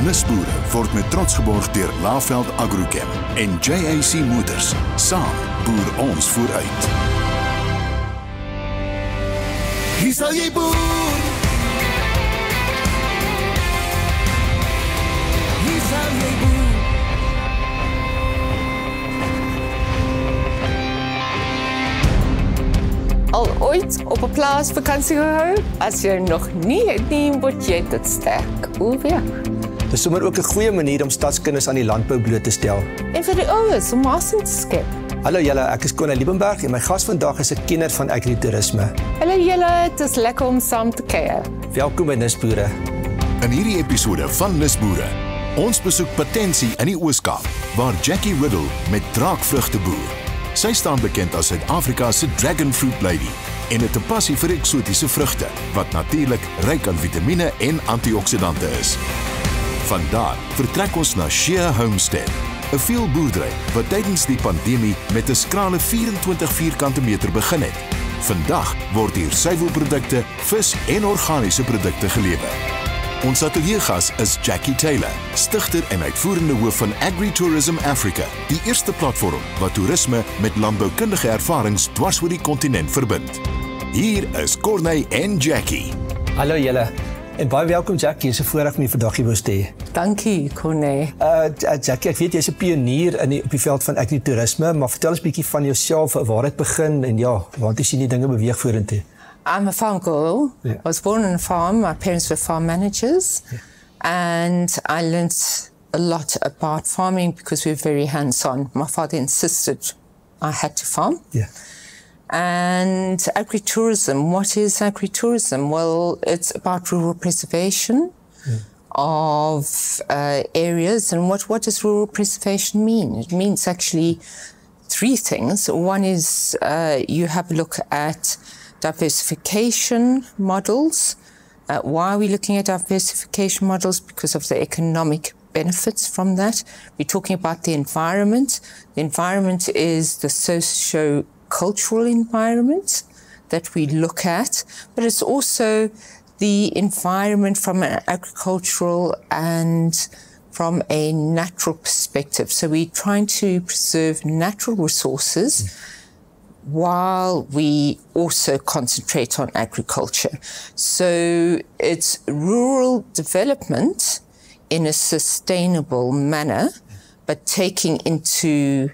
Nuusboere word met trots geborg deur Laveld Agrochem en JAC Motors. Saam boer ons vooruit. Hier sal jy boer. Hier sal jy boer. Al ooit op 'n plaas vakansie gehou? As jy nog nie het nie, moet jy dit sterk oorweeg. Dis sommer ook 'n goeie manier om stadskinders aan die landbou bloot te stel. En vir die ouers om asem te skep. Hallo julle, ek is Connie Liebenberg en my gas vandag is 'n kenner van agritourisme. Hallo julle, dit is lekker om saam te kuier. Welkom by Nuusboere. In hierdie episode van Nuusboere, ons besoek Patensie in die Oos-Kaap, waar Jackie Riddle met draakvrugte boer. Sy staan bekend as Suid-Afrika se Dragon Fruit Lady en het 'n passie vir eksotiese vrugte wat natuurlik ryk aan vitamiene en antioksidante is. Vandaar vertrek ons na Shea Homestead, 'n veelboerdery wat tydens die pandemie met 'n skrale 24 vierkante meter begin het. Vandag word hier suiwelprodukte, vis en organiese produkte gelewer. Ons ateljeegas is Jackie Taylor, stigter en uitvoerende hoof van AgriTourism Africa, die eerste platform wat toerisme met landboukundige ervarings dwars oor die kontinent verbind. Hier is Corneille en Jackie. Hallo julle. En baie welkom Jackie, is 'n voorreg om jy vandag hier te hê. Dankie, Corneille. Jackie, ek weet jy's 'n pionier op die veld van agritourisme, maar vertel ons 'n bietjie van jouself, waar het begin en ja, waartoe sien die dinge beweeg vorentoe? I'm a farm girl. Yeah. I was born on a farm. My parents were farm managers. Yeah. And I learned a lot about farming because we were very hands-on. My father insisted I had to farm. Yeah. And agritourism, what is agritourism? Well, it's about rural preservation of areas. And what does rural preservation mean? It means actually three things. One is you have a look at diversification models. Why are we looking at diversification models? Because of the economic benefits from that. We're talking about the environment. The environment is the socio-cultural environment that we look at, but it's also the environment from an agricultural and from a natural perspective. So we're trying to preserve natural resources while we also concentrate on agriculture. So it's rural development in a sustainable manner, but taking into,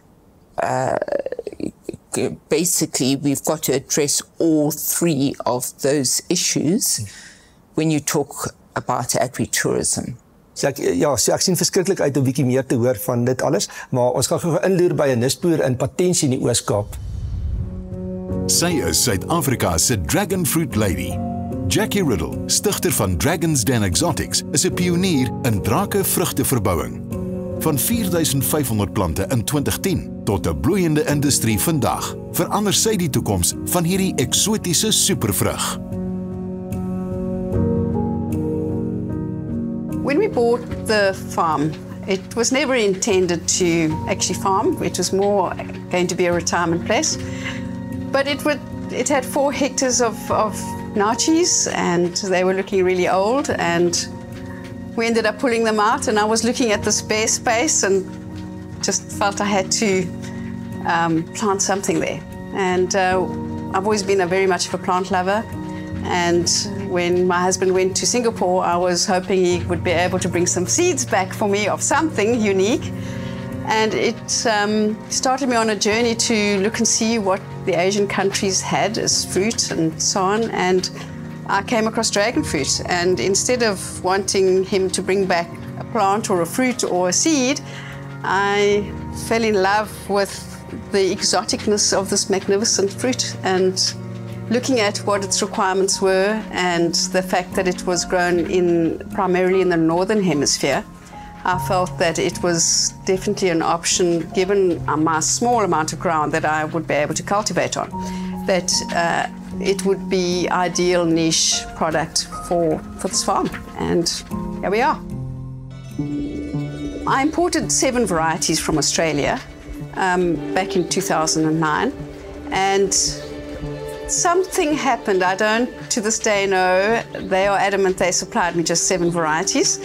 basically we've got to address all three of those issues when you talk about agritourism. So ek sien verskriklik uit om 'n bietjie meer te hoor van dit alles, maar ons gaan gou inloer by 'n nuusboer in Patensie in die Oos-Kaap. Sy is Suid-Afrika se Dragon Fruit Lady. Jackie Riddle, stigter van Dragon's Den Exotics, is 'n pionier in drake vrugteverbouing. Van 4500 plante in 2010 tot 'n bloeiende industrie vandag, verander sy die toekoms van hierdie eksotiese supervrug. When we bought the farm, it was never intended to actually farm. It was more going to be a retirement place. But it had 4 hectares of naartjies, and they were looking really old, and we ended up pulling them out, and I was looking at this bare space and just felt I had to plant something there. And I've always been very much of a plant lover, and when my husband went to Singapore, I was hoping he would be able to bring some seeds back for me of something unique. And it started me on a journey to look and see what the Asian countries had as fruit and so on. And I came across dragon fruit. And instead of wanting him to bring back a plant or a fruit or a seed, I fell in love with the exoticness of this magnificent fruit and looking at what its requirements were and the fact that it was grown primarily in the northern hemisphere. I felt that it was definitely an option, given my small amount of ground that I would be able to cultivate on, that it would be ideal niche product for this farm. And here we are. I imported 7 varieties from Australia back in 2009, and something happened. I don't to this day know. They are adamant they supplied me just 7 varieties.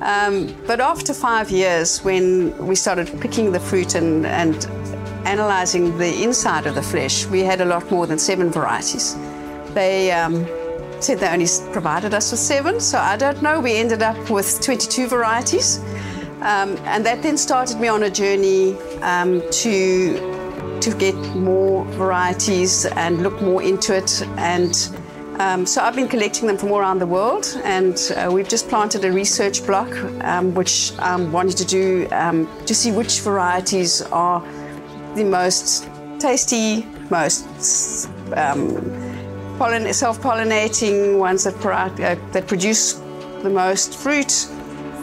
But after 5 years, when we started picking the fruit and analyzing the inside of the flesh, we had a lot more than 7 varieties. They said they only provided us with 7, so I don't know. We ended up with 22 varieties. And that then started me on a journey to get more varieties and look more into it. And so I've been collecting them from all around the world, and we've just planted a research block, which I wanted to do to see which varieties are the most tasty, most self-pollinating, ones that produce the most fruit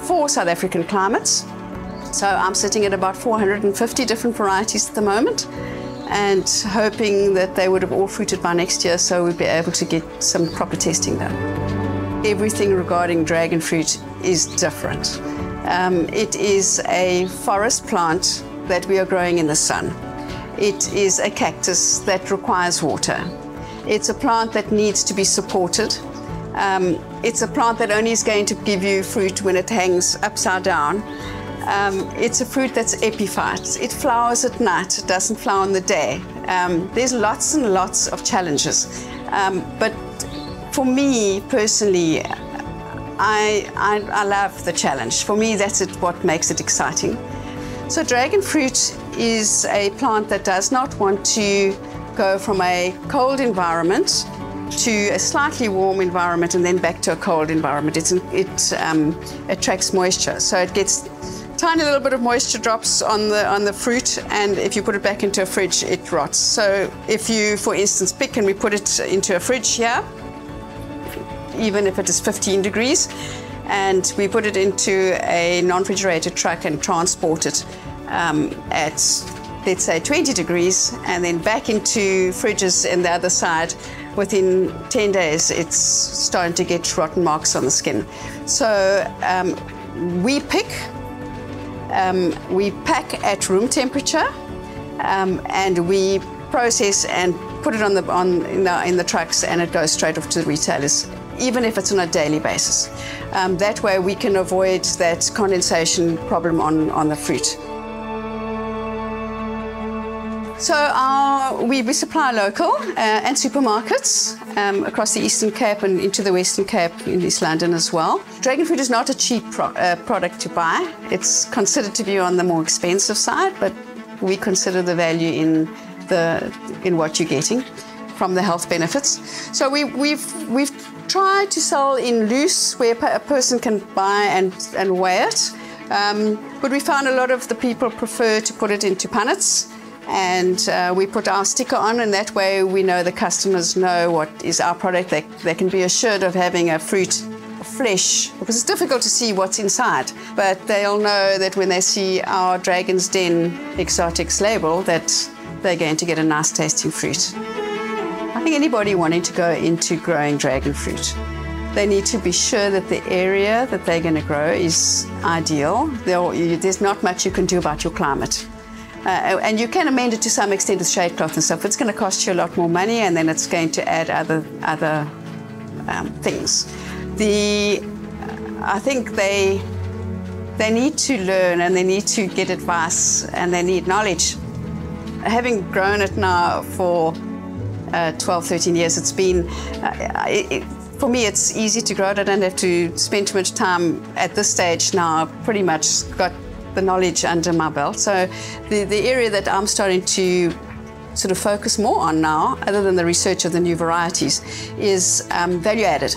for South African climates. So I'm sitting at about 450 different varieties at the moment, and hoping that they would have all fruited by next year, so we'd be able to get some proper testing done. Everything regarding dragon fruit is different. It is a forest plant that we are growing in the sun. It is a cactus that requires water. It's a plant that needs to be supported. It's a plant that only is going to give you fruit when it hangs upside down. It's a fruit that's epiphyte. It flowers at night, it doesn't flower in the day. There's lots and lots of challenges. But for me personally, I love the challenge. For me, that's what makes it exciting. So dragon fruit is a plant that does not want to go from a cold environment to a slightly warm environment and then back to a cold environment. It attracts moisture, so it gets tiny little bit of moisture drops on the fruit, and if you put it back into a fridge, it rots. So if you, for instance, pick and we put it into a fridge here, even if it is 15 degrees, and we put it into a non-refrigerated truck and transport it at, let's say, 20 degrees, and then back into fridges on the other side, within 10 days, it's starting to get rotten marks on the skin. So we pack at room temperature, and we process and put it in the trucks, and it goes straight off to the retailers, even if it's on a daily basis. That way we can avoid that condensation problem on the fruit. So we supply local and supermarkets across the Eastern Cape and into the Western Cape in East London as well. Dragon fruit is not a cheap product to buy. It's considered to be on the more expensive side, but we consider the value in what you're getting from the health benefits. So we've tried to sell in loose, where a person can buy and weigh it. But we found a lot of the people prefer to put it into punnets, and we put our sticker on, and that way we know the customers know what is our product. They can be assured of having a fruit flesh, because it's difficult to see what's inside, but they'll know that when they see our Dragon's Den Exotics label, that they're going to get a nice tasting fruit. I think anybody wanting to go into growing dragon fruit, they need to be sure that the area that they're going to grow is ideal. There's not much you can do about your climate. And you can amend it to some extent with shade cloth and stuff. It's going to cost you a lot more money, and then it's going to add other things. I think they need to learn, and they need to get advice, and they need knowledge. Having grown it now for 12, 13 years, it's been, for me, it's easy to grow it. I don't have to spend too much time at this stage now. I've pretty much got the knowledge under my belt. So the area that I'm starting to sort of focus more on now, other than the research of the new varieties, is value added.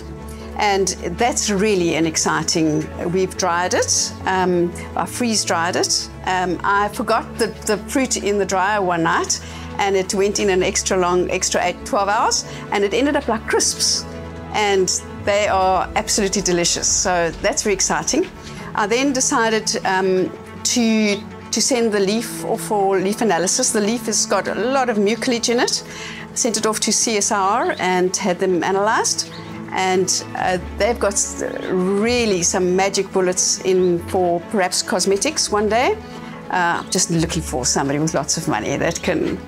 And that's really an exciting, we've dried it, I freeze dried it. I forgot the fruit in the dryer one night, and it went in an extra 12 hours, and it ended up like crisps. And they are absolutely delicious. So that's very exciting. I then decided to send the leaf off for leaf analysis. The leaf has got a lot of mucilage in it. I sent it off to CSR and had them analyzed. And they've got really some magic bullets in for perhaps cosmetics one day. I'm just looking for somebody with lots of money that can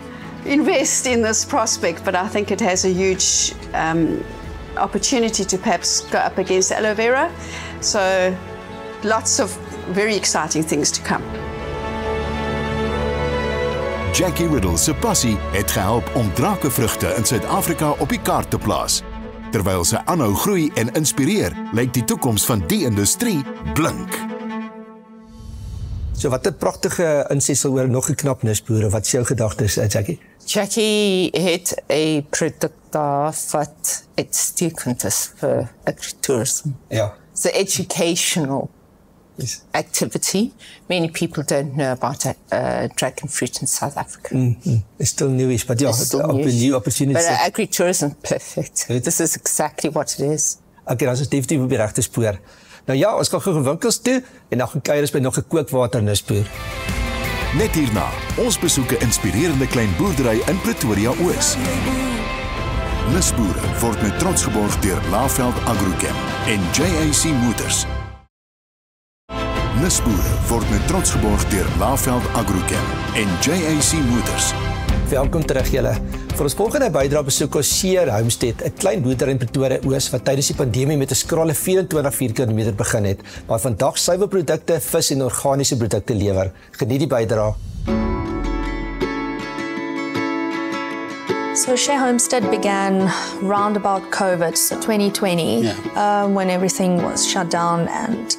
invest in this prospect, but I think it has a huge opportunity to perhaps go up against aloe vera. So lots of very exciting things to come. Jackie Riddle se passie het gehelp om drakevrugte in Suid-Afrika op die kaart te plaas. Terwyl sy aanhou groei en inspireer, lyk die toekoms van die industrie blink. So wat 'n pragtige insetsel oor nog 'n knap nisboere. Wat is jou gedagtes, Jackie? Jackie het 'n produk daar wat uitstekend is vir agritourism. Ja. It's an educational activity. Many people don't know about dragon fruit in South Africa. It's still newish, but yeah, a new opportunity. But agritourism, perfect. This is exactly what it is. Okay, dat is definitief op die regte spoor. Nou ja, ons gaan gou winkels toe en dan gaan kuier ons by nog 'n kookwater nisboer. Net hierna, ons besoek 'n inspirerende klein boerdery in Pretoria Oos. Nisboere word met trots geborg deur Laveld Agrochem en JAC Motors. Nisboere word met trots geborg deur Laveld Agrochem en JAC Motors. Welkom terug julle. Vir ons volgende bydra besoek ons Seer Homestead, 'n klein boerdery in Pretoria Oos wat tydens die pandemie met 'n skrale 24 vierkante begin het, maar vandag suiwerprodukte, vis en organiese produkte lewer. Geniet die bydra. So Seer Homestead began round about COVID, so 2020, when everything was shut down and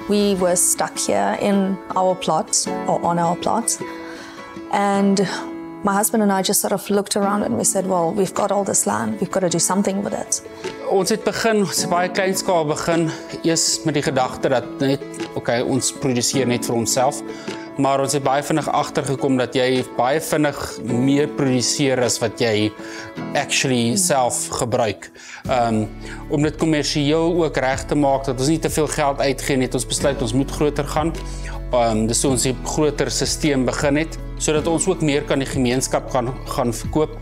we were stuck here in our plot, or on our plot. And my husband and I just sort of looked around and we said, well, we've got all this land, we've got to do something with it. Ons het baie klein skaal begin, eers met die gedagte dat net, ons produseer net vir onsself, maar ons het baie vinnig agtergekom dat jy baie vinnig meer produseer as wat jy actually self gebruik. Om dit kommersieel ook reg te maak, dat ons nie te veel geld uitgee, het ons besluit ons moet groter gaan. Dus ons 'n groter stelsel begin het, sodat ons ook meer kan die gemeenskap gaan verkoop.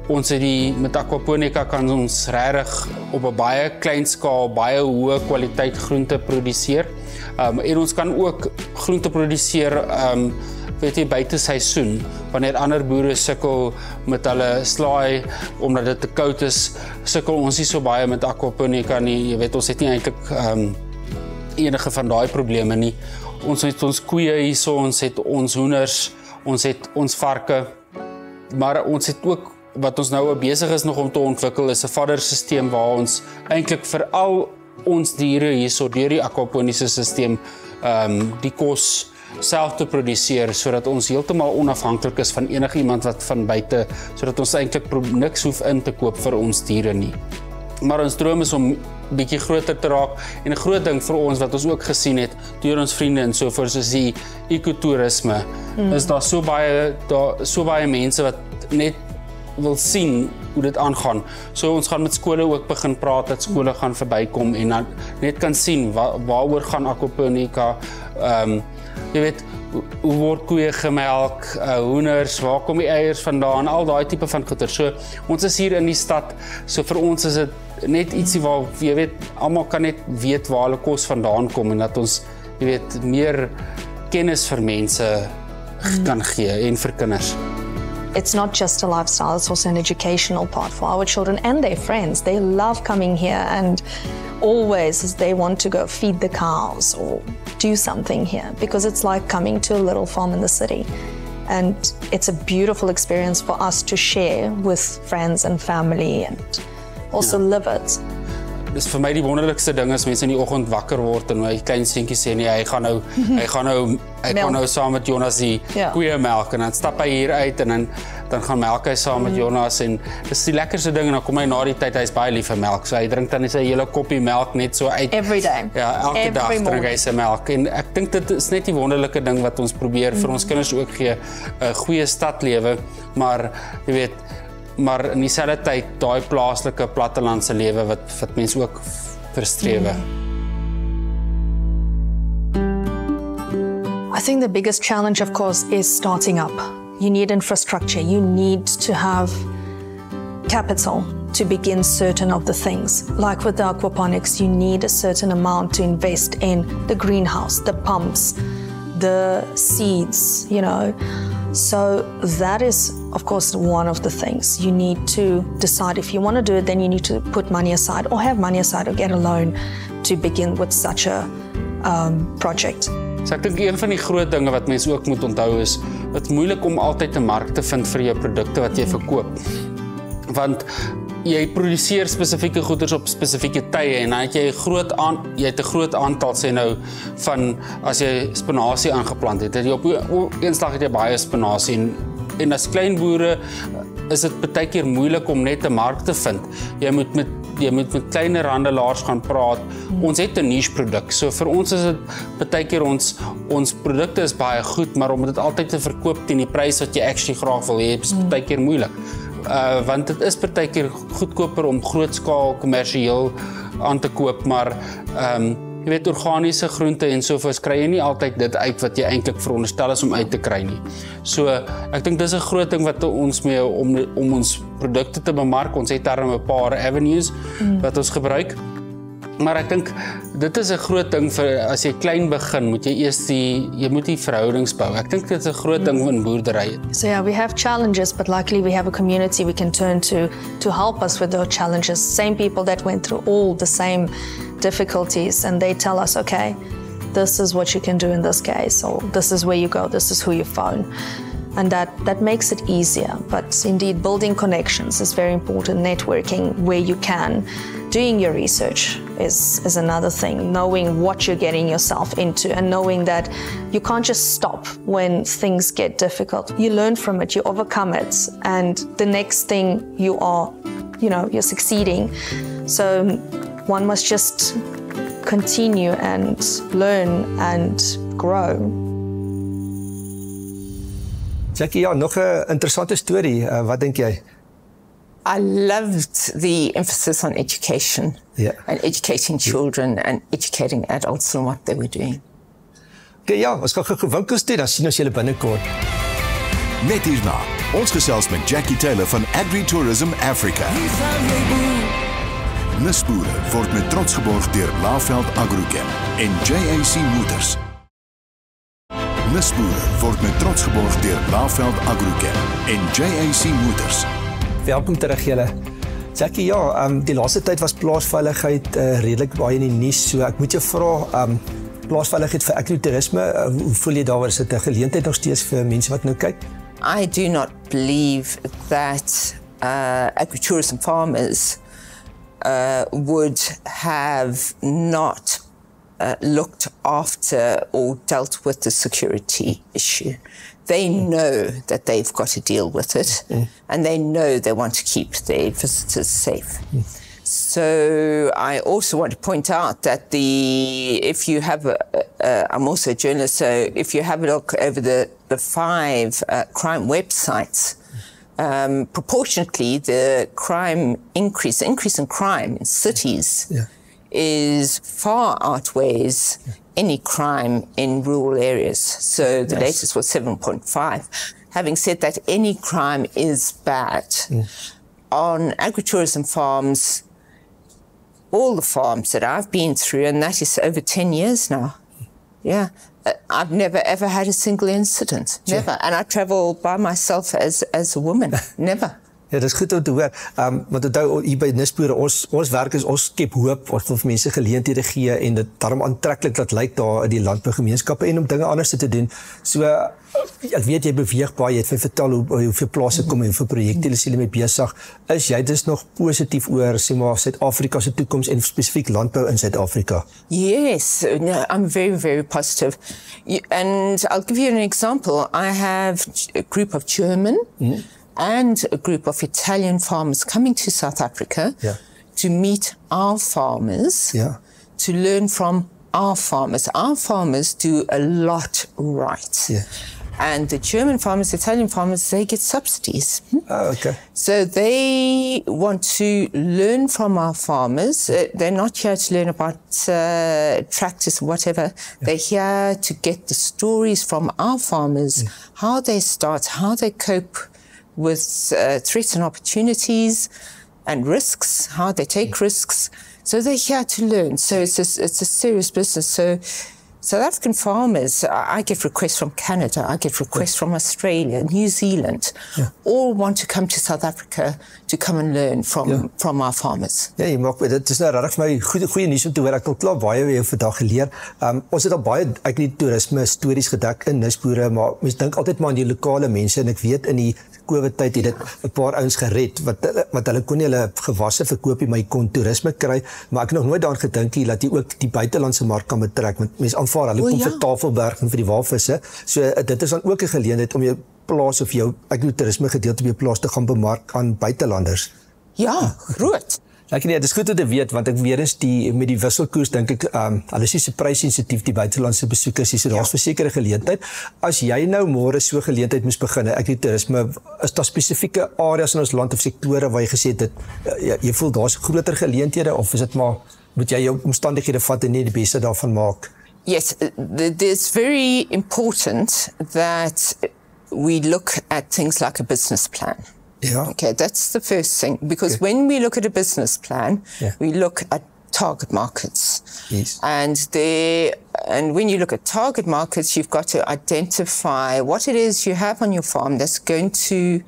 Ons het met aquaponika kan ons regtig op 'n baie klein skaal, baie hoë kwaliteit groente produseer. En ons kan ook groente produseer, weet jy, buite seisoen, wanneer ander boere sukkel met hulle slaai, omdat dit te koud is, sukkel ons nie so baie met aquaponika nie. Jy weet, ons het nie eintlik enige van daai probleme nie. Ons het ons koeie hierso, ons het ons hoenders, ons het ons varke, maar ons het ook, wat ons nou besig is nog om te ontwikkel, is 'n vadderstelsel waar ons eintlik vir al ons diere hierso deur die aquaponiese stelsel die kos self te produseer, sodat ons heeltemal onafhanklik is van enigiemand wat van buite, sodat ons eintlik niks hoef in te koop vir ons diere nie. Maar ons droom is om bietjie groter te raak, en 'n groot ding vir ons wat ons ook gesien het deur ons vriende en so voor, soos die ekotourisme, is daar so baie mense wat net wil sien hoe dit aangaan. So ons gaan met skole ook begin praat, dat skole gaan verbykom en dan net kan sien waaroor gaan aquaponika. Jy weet, hoe word koeie gemelk, hoenders, waar kom die eiers vandaan, al daai tipe van goeder. So ons is hier in die stad, so vir ons is dit net ietsie waar, jy weet, almal kan net weet waar hulle kos vandaan kom en dat ons, jy weet, meer kennis vir mense kan gee en vir kinders. It's not just a lifestyle, it's also an educational part for our children and their friends. They love coming here, and always they want to go feed the cows or do something here, because it's like coming to a little farm in the city. And it's a beautiful experience for us to share with friends and family and also live it. Dis vir my die wonderlikste ding as mense in die oggend wakker word en my klein seentjie sê nee, hy gaan nou saam met Jonas die koeie melk, en dan stap hy hier uit en dan gaan melk hy saam met Jonas, en dis die lekkerste ding, en dan kom hy na die tyd, hy's baie lief vir melk, so hy drink dan sy hele koppie melk net so uit. Every day. Ja, elke dag drink hy sy melk, en ek dink dit is net die wonderlike ding wat ons probeer vir ons kinders ook gee, 'n goeie stadlewe, maar jy weet, maar in dieselfde tyd daai plaaslike plattelandse lewe wat mense ook verstrewe. I think the biggest challenge, of course, is starting up. You need infrastructure. You need to have capital to begin certain of the things. Like with the aquaponics, you need a certain amount to invest in the greenhouse, the pumps, the seeds, you know. So that is, of course, one of the things. You need to decide if you want to do it, then you need to put money aside or have money aside or get a loan to begin with such a project. So ek dink een van die groot dinge wat mense ook moet onthou is, dit is moeilik om altyd 'n mark te vind vir jou produkte wat jy verkoop. Want jy produseer spesifieke goeders op spesifieke tye en dan het jy 'n groot aantal sê nou van as jy spinasie aangeplant het. Jy op een slag het jy baie spinasie en as klein boere is dit baie keer moeilik om net 'n mark te vind. Jy moet met kleiner handelaars gaan praat. Ons het 'n niche produk. So vir ons is dit baie keer ons produkte is baie goed, maar om dit altyd te verkoop teen die prys wat jy actually graag wil hê, is baie keer moeilik. Want dit is baie keer goedkoper om grootskaal kommersieel aan te koop, maar jy weet organiese groente en sovoorts kry jy nie altyd dit uit wat jy eintlik veronderstel is om uit te kry nie. So ek dink dis 'n groot ding wat ons mee om ons produkte te bemark. Ons het daar 'n paar avenues wat ons gebruik. Maar ek dink dit is 'n groot ding vir as jy klein begin, moet jy eers jy moet die verhoudings bou. Ek dink dit is 'n groot ding in boerdery. So yeah, we have challenges, but luckily we have a community we can turn to help us with those challenges. Same people that went through all the same difficulties, and they tell us, okay, this is what you can do in this case, or this is where you go, this is who you phone. And that makes it easier. But indeed, building connections is very important, networking where you can. Doing your research is another thing, knowing what you're getting yourself into and knowing that you can't just stop when things get difficult. You learn from it, you overcome it, and the next thing you're succeeding. So one must just continue and learn and grow. Jackie, ja, nog 'n interessante storie. Wat dink jy? I loved the emphasis on education and educating children and educating adults on what they were doing. Okay, ja, ons gaan gou winkels toe, dan sien ons julle binnekort. Net hierna, ons gesels met Jackie Taylor van Agri-Tourism Africa. Nisboere word met trots geborg deur Laveld Agrochem en JAC Motors. Nisboere word met trots geborg deur Laveld Agrochem en JAC Motors. Welkom terug julle. Jackie, ja, die laaste tyd was plaasveiligheid redelik baie in die nuus, so ek moet jou vra, plaasveiligheid vir agritourisme, hoe voel jy daaroor? Is dit 'n geleentheid nog steeds vir mense wat nou kyk? I do not believe that agritourism farmers would have not looked after or dealt with the security issue. They know that they've got to deal with it, and they know they want to keep their visitors safe. So I also want to point out that if you have I'm also a journalist, so if you have a look over the 5 crime websites, proportionately the increase in crime in cities is far outweighs any crime in rural areas. So the latest was 7.5. Having said that, any crime is bad. On agritourism farms, all the farms that I've been through, and that is over 10 years now, I've never ever had a single incident, never. And I travel by myself as a woman, never. Ja, dit is goed om te hoor. Want onthou hier by Nisboere, ons werk is ons skep hoop, ons wil vir mense geleenthede gee en dit daarom aantreklik dat lyk daar in die landbougemeenskappe en om dinge anders te doen. So ek weet jy beweeg baie, jy het vir vertel hoeveel plase kom en hoeveel projekte julle mee besig. Is jy dus nog positief oor sê maar Suid-Afrika se toekoms en spesifiek landbou in Suid-Afrika? Yes, no, I'm very, very positive. And I'll give you an example. I have a group of German and a group of Italian farmers coming to South Africa to meet our farmers, to learn from our farmers. Our farmers do a lot right. And the German farmers, Italian farmers, they get subsidies. Oh, okay. So they want to learn from our farmers. They're not here to learn about tractors or whatever. They're here to get the stories from our farmers, how they start, how they cope with threats and opportunities and risks, how they take risks. So they're here to learn. So it's a serious business. So South African farmers, I get requests from Canada, I get requests from Australia, New Zealand, all want to come to South Africa to come and learn from our farmers. Ja, jy maak dit is nou regtig vir my goeie nuus om te hoor. Ek het klaar baie weer vandag geleer. Ons het al baie toerisme stories gedek in Nisboere, maar mens dink altyd maar aan die lokale mense en ek weet in die COVID-tyd het dit 'n paar ouens gered wat hulle kon nie hulle gewasse verkoop nie, maar jy kon toerisme kry, maar ek het nog nooit daaraan gedink dat jy ook die buitelandse mark kan betrek, want mense aanvaar hulle kom vir Tafelberg en vir die walvisse. So dit is dan ook 'n geleentheid om jou plaas of jou toerisme gedeelte op jou plaas te gaan bemark aan buitelanders. Ja, groot. Ek nee, dit is goed om te weet, want ek weer eens met die wisselkoers dink ek, hulle is nie so prysensitief die buitelandse besoekers, so daar's versekerde geleentheid. As jy nou môre so geleentheid moes begin, toerisme, is daar spesifieke areas in ons land of sektore waar jy gesê het, jy voel daar's groter geleenthede, of is dit maar, moet jy jou omstandighede vat en nie die beste daarvan maak? Yes, it's very important that we look at things like a business plan. Yeah. Okay, that's the first thing, because when we look at a business plan, we look at target markets. Yes. And when you look at target markets, you've got to identify what it is you have on your farm that's going to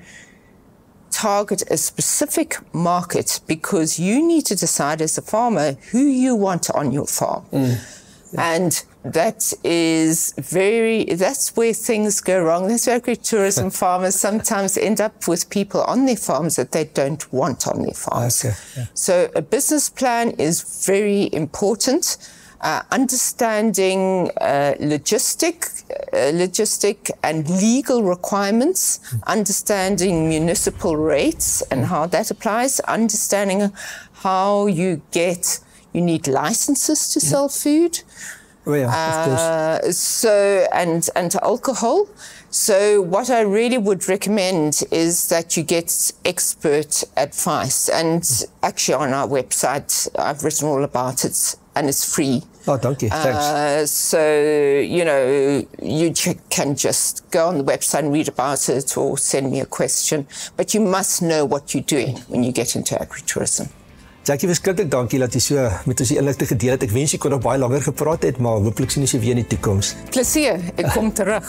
target a specific market, because you need to decide as a farmer who you want on your farm. And that's where things go wrong. That's where agritourism farmers sometimes end up with people on their farms that they don't want on their farms. Okay. So a business plan is very important. Understanding logistic and legal requirements, understanding municipal rates and how that applies, understanding how you need licenses to sell food. Oh yeah, of course. So, and alcohol. So what I really would recommend is that you get expert advice. And actually on our website, I've written all about it, and it's free. Oh, thank you. Thanks. So, you can just go on the website and read about it or send me a question. But you must know what you're doing when you get into agritourism. Jackie, verskriklik dankie dat jy so met ons die inligting gedeel het. Ek wens jy kon nog baie langer gepraat het, maar hopelik sien ons jou weer in die toekoms. Plesier, ek kom terug.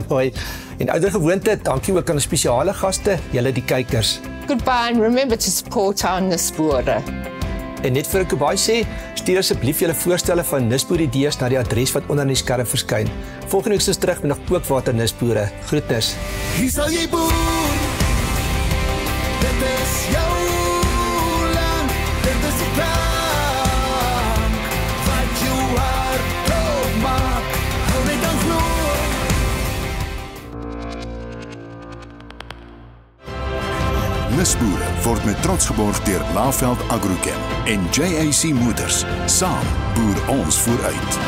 Mooi. En ouer gewoonte, dankie ook aan ons spesiale gaste, julle die kykers. Goodbye and remember to support our Nisboere. En net vir ek baie sê, stuur asseblief julle voorstelle van Nisboere idees na die adres wat onder in die skerm verskyn. Volgende week is terug met nog kookwater Nisboere. Groetnis. Hier sal jy boer. Dit is jou. Nisboere word met trots geborg deur Laveld Agrochem en JAC Motors. Saam boer ons vooruit.